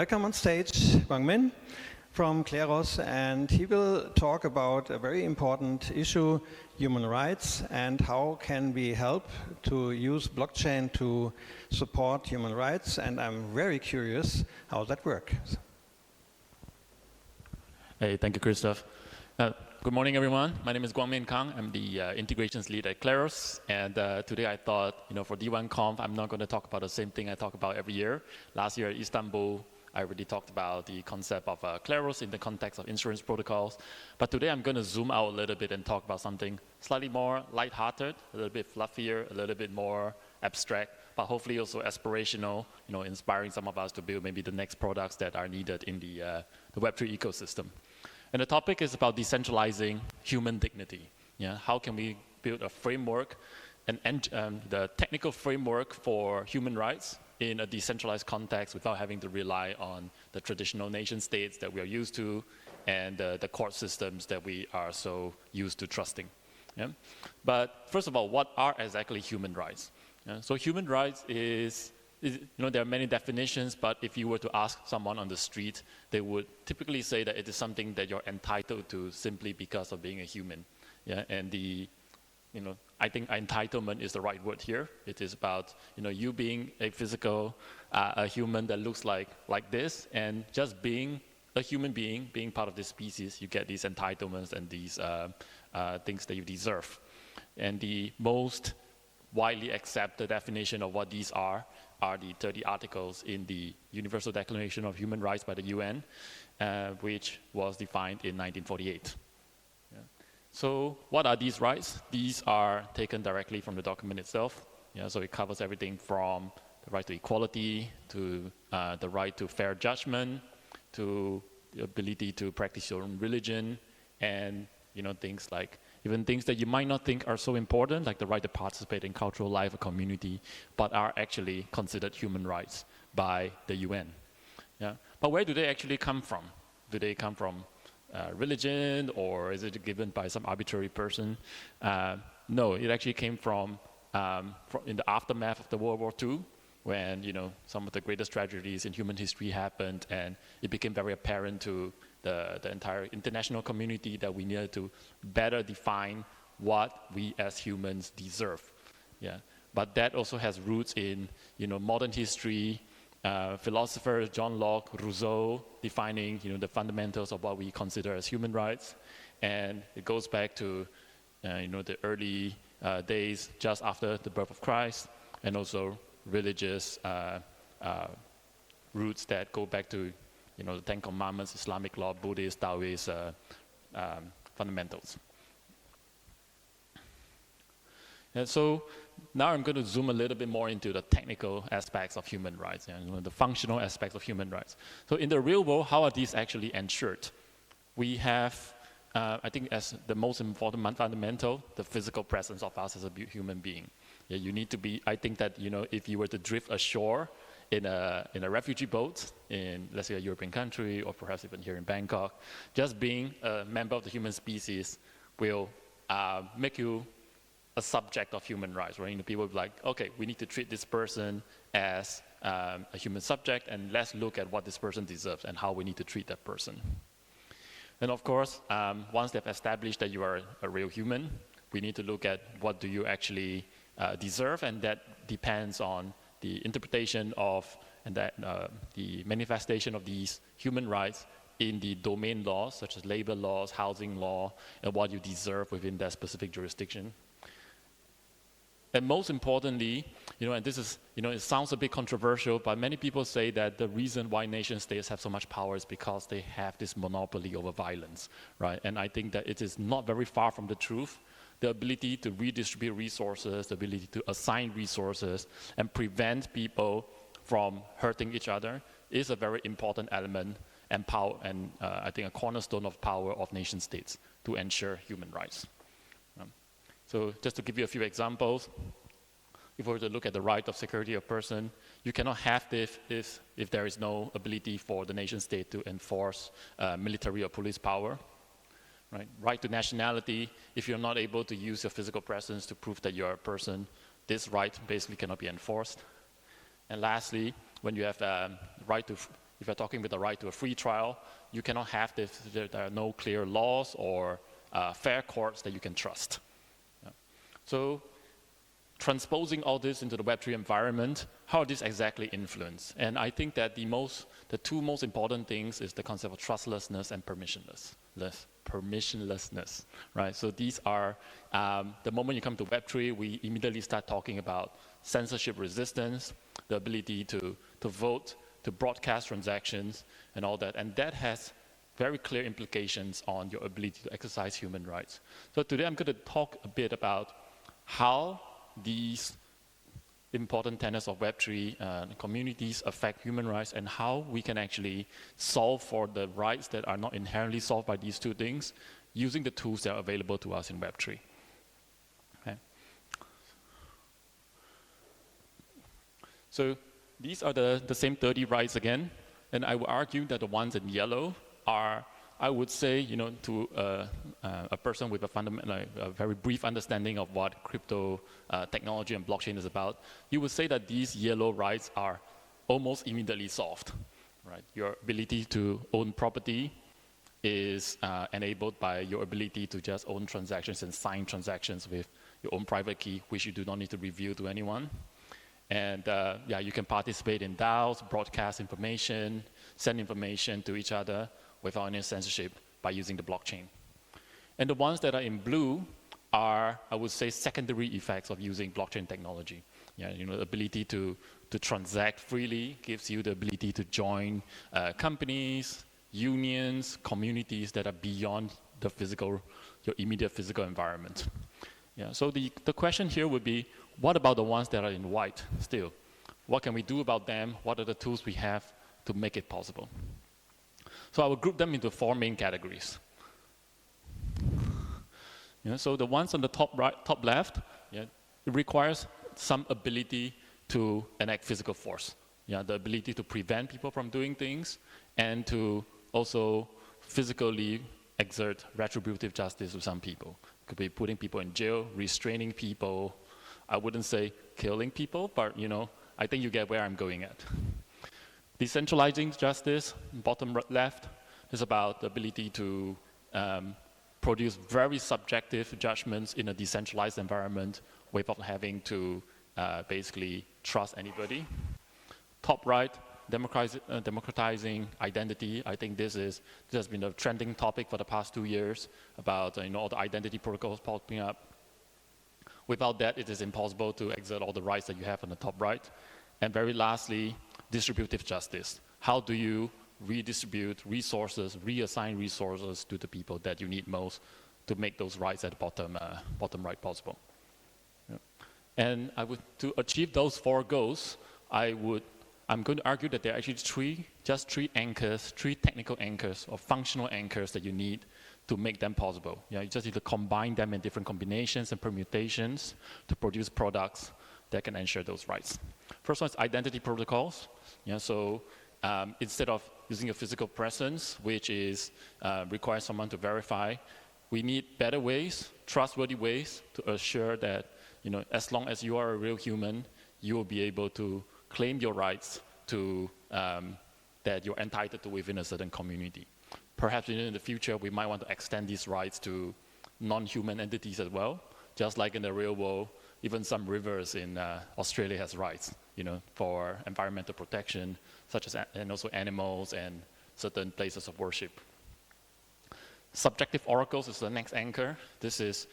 Welcome on stage Guangmian from Kleros, and he will talk about a very important issue, human rights, and how can we help to use blockchain to support human rights. And I'm very curious how that works. Hey, thank you, Christoph. Good morning, everyone. My name is Guangmian Kung. I'm the integrations lead at Kleros. And today I thought, for D1 Conf, I'm not going to talk about the same thing I talk about every year. Last year at Istanbul, I already talked about the concept of Kleros in the context of insurance protocols. But today I'm going to zoom out a little bit and talk about something slightly more lighthearted, a little bit fluffier, a little bit more abstract, but hopefully also aspirational, inspiring some of us to build maybe the next products that are needed in the Web3 ecosystem. And the topic is about decentralizing human dignity. How can we build a framework, the technical framework for human rights in a decentralized context without having to rely on the traditional nation states that we are used to and the court systems that we are so used to trusting. But first of all, what are exactly human rights? So human rights is there are many definitions, but if you were to ask someone on the street, they would typically say that it is something that you're entitled to simply because of being a human. And I think entitlement is the right word here. It is about you being a physical, a human that looks like this, and just being a human being, being part of this species, you get these entitlements and these things that you deserve. And the most widely accepted definition of what these are the 30 articles in the Universal Declaration of Human Rights by the UN, which was defined in 1948. So what are these rights? These are taken directly from the document itself. So it covers everything from the right to equality, to the right to fair judgment, to the ability to practice your own religion, and things like even things that you might not think are so important, like the right to participate in cultural life or community, but are actually considered human rights by the UN. But where do they actually come from? Do they come from religion, or is it given by some arbitrary person? No, it actually came from in the aftermath of the World War II, when some of the greatest tragedies in human history happened, and it became very apparent to the entire international community that we needed to better define what we as humans deserve. But that also has roots in modern history. Philosophers John Locke, Rousseau, defining the fundamentals of what we consider as human rights, and it goes back to the early days just after the birth of Christ, and also religious roots that go back to the Ten Commandments, Islamic law, Buddhist, Taoist fundamentals. And so now I'm going to zoom a little bit more into the technical aspects of human rights, the functional aspects of human rights. So in the real world, how are these actually ensured? We have, I think as the most important fundamental, the physical presence of us as a human being. You need to be, I think that, if you were to drift ashore in a refugee boat in, let's say, a European country, or perhaps even here in Bangkok, just being a member of the human species will make you a subject of human rights, right? People will be like, okay, we need to treat this person as a human subject, and let's look at what this person deserves and how we need to treat that person. And of course, once they've established that you are a real human, we need to look at what do you actually deserve, and that depends on the interpretation of and that the manifestation of these human rights in the domain laws, such as labor laws, housing law, and what you deserve within that specific jurisdiction. And most importantly, and this is, it sounds a bit controversial, but many people say that the reason why nation states have so much power is because they have this monopoly over violence, right? And I think that it is not very far from the truth. The ability to redistribute resources, the ability to assign resources, and prevent people from hurting each other is a very important element and power, and I think a cornerstone of power of nation states to ensure human rights. So just to give you a few examples, if we were to look at the right of security of person, you cannot have this if there is no ability for the nation state to enforce military or police power. Right to nationality, if you're not able to use your physical presence to prove that you're a person, this right basically cannot be enforced. And lastly, when you have right to if you're talking with the right to a free trial, you cannot have this, there are no clear laws or fair courts that you can trust. Yeah. So transposing all this into the Web3 environment, how are these exactly influenced? And I think that the two most important things is the concept of trustlessness and permissionlessness, right? So these are, the moment you come to Web3, we immediately start talking about censorship resistance, the ability to vote, to broadcast transactions, and all that. And that has very clear implications on your ability to exercise human rights. So today I'm going to talk a bit about how these important tenets of Web3 communities affect human rights and how we can actually solve for the rights that are not inherently solved by these two things using the tools that are available to us in Web3. Okay. So these are the same 30 rights again, and I would argue that the ones in yellow are, I would say, to a person with a very brief understanding of what crypto technology and blockchain is about, you would say that these yellow rights are almost immediately solved, right? Your ability to own property is enabled by your ability to just own transactions and sign transactions with your own private key, which you do not need to reveal to anyone. And yeah, you can participate in DAOs, broadcast information, send information to each other without any censorship by using the blockchain. And the ones that are in blue are, I would say, secondary effects of using blockchain technology. Yeah, the ability to transact freely gives you the ability to join companies, unions, communities that are beyond your immediate physical environment. Yeah, so the question here would be, what about the ones that are in white still? What can we do about them? What are the tools we have to make it possible? So I will group them into 4 main categories. So the ones on the top left, it requires some ability to enact physical force. The ability to prevent people from doing things and to also physically exert retributive justice to some people. It could be putting people in jail, restraining people. I wouldn't say killing people, but I think you get where I'm going at. Decentralizing justice, bottom left, is about the ability to produce very subjective judgments in a decentralized environment without having to basically trust anybody. Top right, democratizing identity. I think this has been a trending topic for the past 2 years about all the identity protocols popping up. Without that, it is impossible to exert all the rights that you have on the top right. And very lastly, distributive justice. How do you redistribute resources, reassign resources to the people that you need most to make those rights at the bottom right possible? Yeah. And to achieve those 4 goals, I'm going to argue that there are actually just three anchors, 3 technical anchors or functional anchors that you need to make them possible. You just need to combine them in different combinations and permutations to produce products that can ensure those rights. First one is identity protocols. So instead of using a physical presence, which requires someone to verify, we need better ways, trustworthy ways to assure that as long as you are a real human, you will be able to claim your rights that you're entitled to within a certain community. Perhaps in the future, we might want to extend these rights to non-human entities as well. Just like in the real world, even some rivers in Australia has rights, for environmental protection, and also animals and certain places of worship. Subjective oracles is the next anchor. This is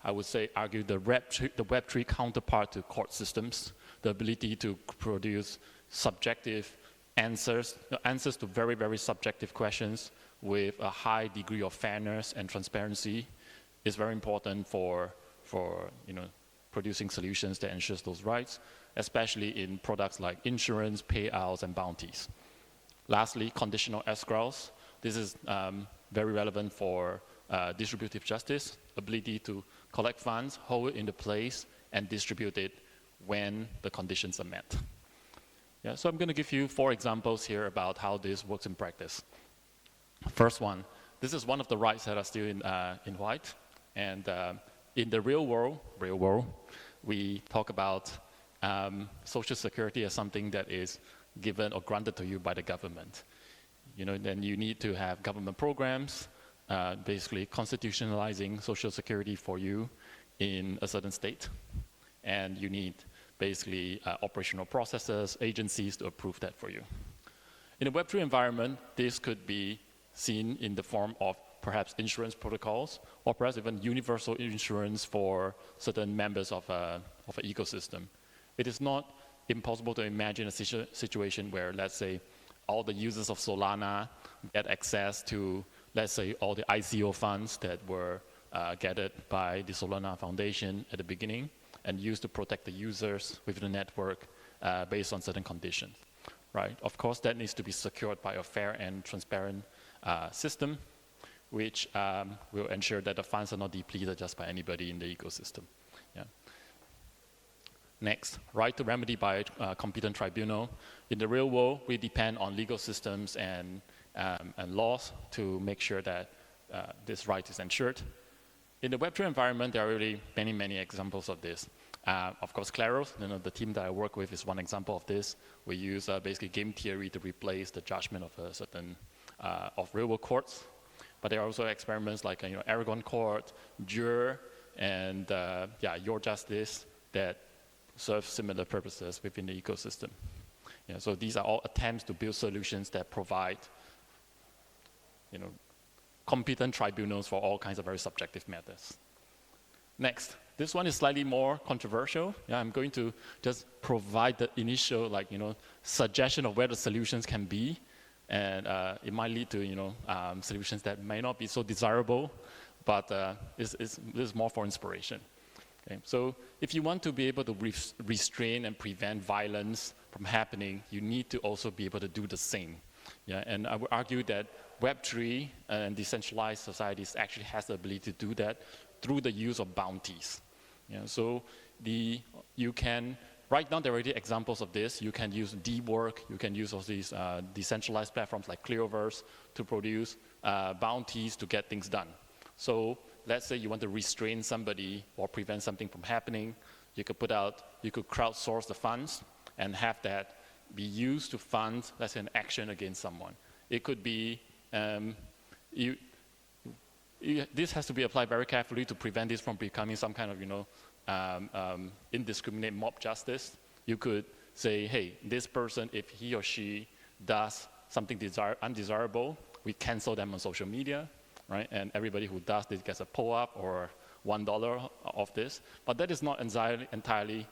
I would say, argue the Web3 counterpart to court systems, the ability to produce subjective answers to very, very subjective questions with a high degree of fairness and transparency is very important for producing solutions that ensures those rights, especially in products like insurance, payouts, and bounties. Lastly, conditional escrows. This is very relevant for distributive justice, ability to collect funds, hold it into place, and distribute it when the conditions are met. Yeah, so I'm going to give you 4 examples here about how this works in practice. First one, this is one of the rights that are still in white. And in the real world, we talk about Social Security as something that is given or granted to you by the government. Then you need to have government programs, basically constitutionalizing social security for you in a certain state. And you need basically operational processes, agencies to approve that for you. In a Web3 environment, this could be seen in the form of perhaps insurance protocols, or perhaps even universal insurance for certain members of an ecosystem. It is not impossible to imagine a situation where, let's say, all the users of Solana get access to, let's say, all the ICO funds that were gathered by the Solana Foundation at the beginning and used to protect the users within the network based on certain conditions, right? Of course, that needs to be secured by a fair and transparent system, which will ensure that the funds are not depleted just by anybody in the ecosystem. Yeah. Next, right to remedy by a competent tribunal. In the real world, we depend on legal systems and laws to make sure that this right is ensured. In the Web3 environment, there are really many, many examples of this. Of course, Kleros, the team that I work with, is one example of this. We use basically game theory to replace the judgment of a certain of real-world courts. But there are also experiments like Aragon Court, Jur, and Your Justice that serve similar purposes within the ecosystem. So these are all attempts to build solutions that provide competent tribunals for all kinds of very subjective matters. Next, this one is slightly more controversial. I'm going to just provide the initial suggestion of where the solutions can be. And it might lead to solutions that may not be so desirable, but this is more for inspiration. Okay? So if you want to be able to restrain and prevent violence from happening, you need to also be able to do the same. And I would argue that Web3 and decentralized societies actually has the ability to do that through the use of bounties. So you can. Right now, there are already examples of this. You can use D-Work, you can use all these decentralized platforms like Kleros to produce bounties to get things done. So let's say you want to restrain somebody or prevent something from happening, you could crowdsource the funds and have that be used to fund, let's say, an action against someone. It could be, this has to be applied very carefully to prevent this from becoming some kind of, indiscriminate mob justice. You could say, hey, this person, if he or she does something undesirable, we cancel them on social media, right? And everybody who does this gets a pull-up or $1 of this. But that is not entirely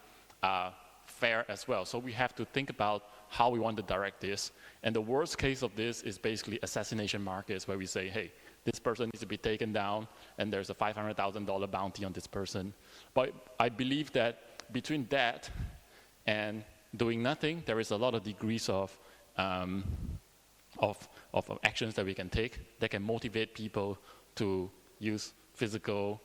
fair as well. So we have to think about how we want to direct this. And the worst case of this is basically assassination markets, where we say, hey, this person needs to be taken down, and there's a $500,000 bounty on this person. But I believe that between that and doing nothing, there is a lot of degrees of actions that we can take that can motivate people to use physical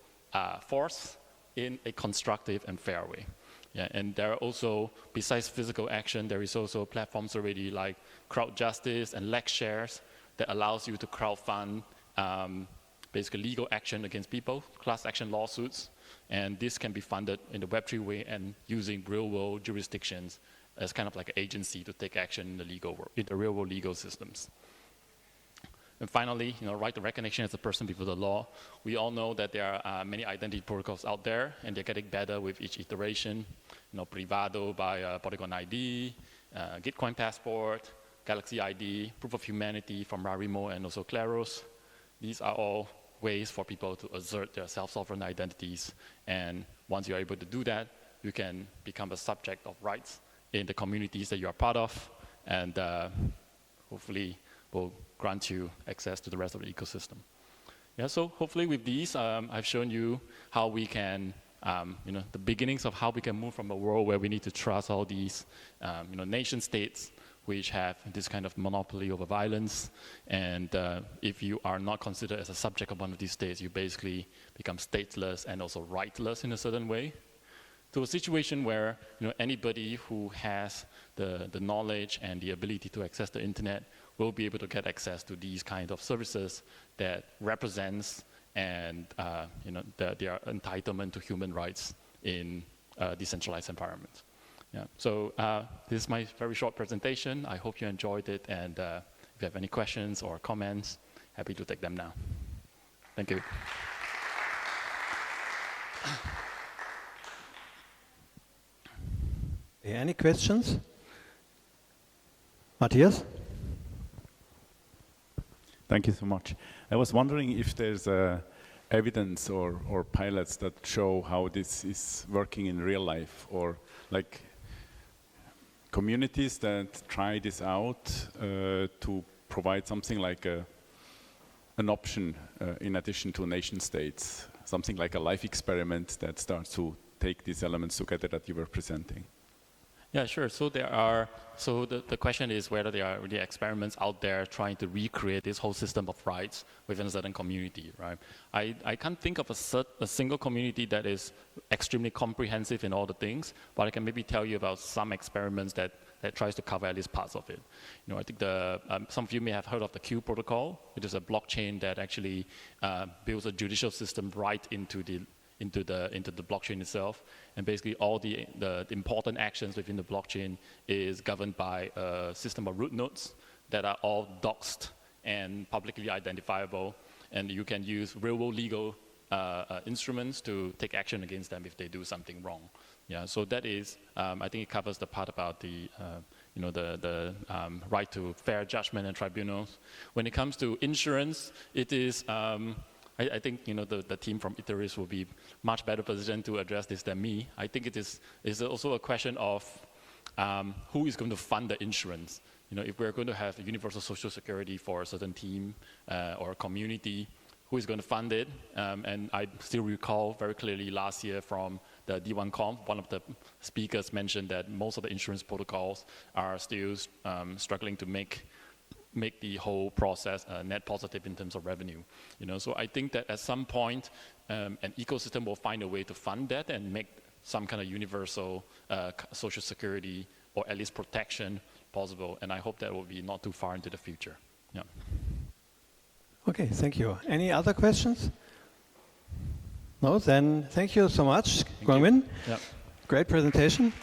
force in a constructive and fair way. And there are also, besides physical action, there is also platforms already like crowd justice and leg shares that allows you to crowdfund basically legal action against people, class action lawsuits, and this can be funded in the Web3 way and using real-world jurisdictions as kind of like an agency to take action in the legal world, in the real-world legal systems. And finally, right to recognition as a person before the law. We all know that there are many identity protocols out there, and they're getting better with each iteration. Privado by Polygon ID, Gitcoin Passport, Galaxy ID, Proof of Humanity from Rarimo and also Kleros. These are all ways for people to assert their self-sovereign identities. And once you're able to do that, you can become a subject of rights in the communities that you are part of, and hopefully will grant you access to the rest of the ecosystem. So hopefully with these, I've shown you how we can, the beginnings of how we can move from a world where we need to trust all these, nation states which have this kind of monopoly over violence. And if you are not considered as a subject of one of these states, you basically become stateless and also rightless in a certain way, to a situation where anybody who has the knowledge and the ability to access the internet will be able to get access to these kind of services that represents and their entitlement to human rights in a decentralized environment. Yeah. So this is my very short presentation. I hope you enjoyed it, and if you have any questions or comments, happy to take them now. Thank you. Any questions? Matthias? Thank you so much. I was wondering if there's evidence or pilots that show how this is working in real life, or like communities that try this out to provide something like an option in addition to nation states, something like a life experiment that starts to take these elements together that you were presenting. Yeah, sure. So the question is whether there are really experiments out there trying to recreate this whole system of rights within a certain community, right? I can't think of a single community that is extremely comprehensive in all the things, but I can maybe tell you about some experiments that tries to cover at least parts of it. You know, I think some of you may have heard of the Q protocol, which is a blockchain that actually builds a judicial system right into the blockchain itself, and basically all the important actions within the blockchain is governed by a system of root nodes that are all doxed and publicly identifiable, and you can use real-world legal instruments to take action against them if they do something wrong. Yeah, so that is, I think it covers the part about the right to fair judgment and tribunals. When it comes to insurance, it is. I think the team from Iteris will be much better positioned to address this than me. I think it's also a question of who is going to fund the insurance. You know, if we're going to have a universal social security for a certain team or a community, who is going to fund it? And I still recall very clearly last year from the D1Conf, one of the speakers mentioned that most of the insurance protocols are still struggling to make the whole process net positive in terms of revenue. You know, so I think that at some point, an ecosystem will find a way to fund that and make some kind of universal social security or at least protection possible. And I hope that will be not too far into the future. Yeah. Okay, thank you. Any other questions? No, then thank you so much, Guangmian. Yeah. Great presentation.